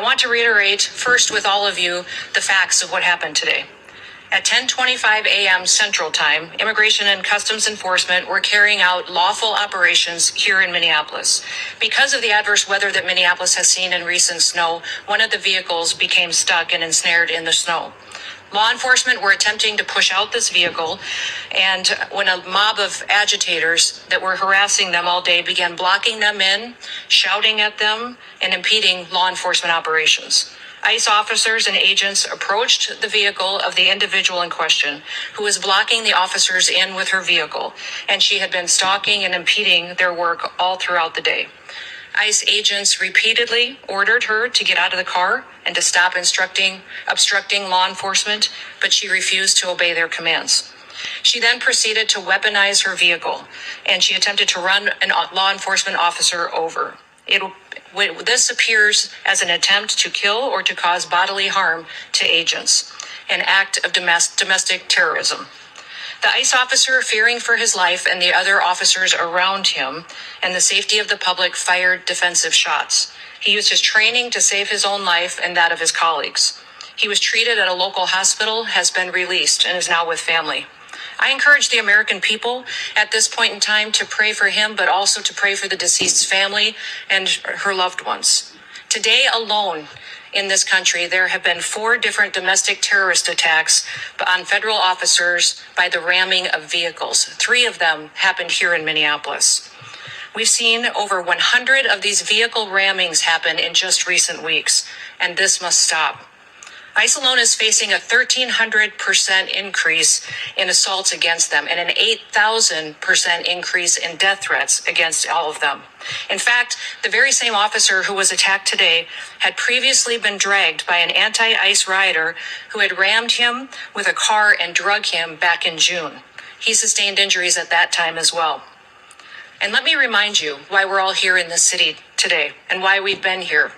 want to reiterate first with all of you the facts of what happened today. At 10:25 a.m. Central Time, Immigration and Customs Enforcement were carrying out lawful operations here in Minneapolis. Because of the adverse weather that Minneapolis has seen in recent snow, one of the vehicles became stuck and ensnared in the snow. Law enforcement were attempting to push out this vehicle, and when a mob of agitators that were harassing them all day began blocking them in, shouting at them, and impeding law enforcement operations. ICE officers and agents approached the vehicle of the individual in question, who was blocking the officers in with her vehicle, and she had been stalking and impeding their work all throughout the day. ICE agents repeatedly ordered her to get out of the car and to stop obstructing law enforcement, but she refused to obey their commands. She then proceeded to weaponize her vehicle, and she attempted to run a law enforcement officer over. This appears as an attempt to kill or to cause bodily harm to agents, an act of domestic terrorism. The ICE officer, fearing for his life and the other officers around him and the safety of the public, fired defensive shots. He used his training to save his own life and that of his colleagues. He was treated at a local hospital, has been released, and is now with family. I encourage the American people at this point in time to pray for him, but also to pray for the deceased's family and her loved ones. Today alone in this country, there have been 4 different domestic terrorist attacks on federal officers by the ramming of vehicles. 3 of them happened here in Minneapolis. We've seen over 100 of these vehicle rammings happen in just recent weeks, and this must stop. ICE alone is facing a 1,300% increase in assaults against them and an 8,000% increase in death threats against all of them. In fact, the very same officer who was attacked today had previously been dragged by an anti-ICE rioter who had rammed him with a car and drug him back in June. He sustained injuries at that time as well. And let me remind you why we're all here in this city today and why we've been here.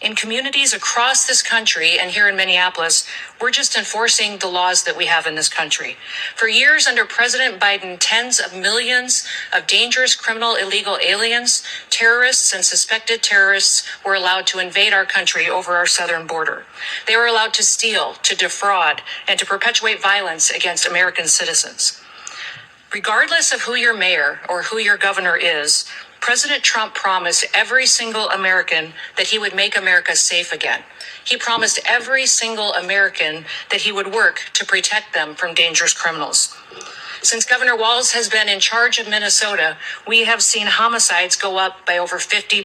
In communities across this country and here in Minneapolis, we're just enforcing the laws that we have in this country. For years under President Biden, tens of millions of dangerous criminal illegal aliens, terrorists, and suspected terrorists were allowed to invade our country over our southern border. They were allowed to steal, to defraud, and to perpetuate violence against American citizens. Regardless of who your mayor or who your governor is, President Trump promised every single American that he would make America safe again. He promised every single American that he would work to protect them from dangerous criminals. Since Governor Walz has been in charge of Minnesota, we have seen homicides go up by over 50%.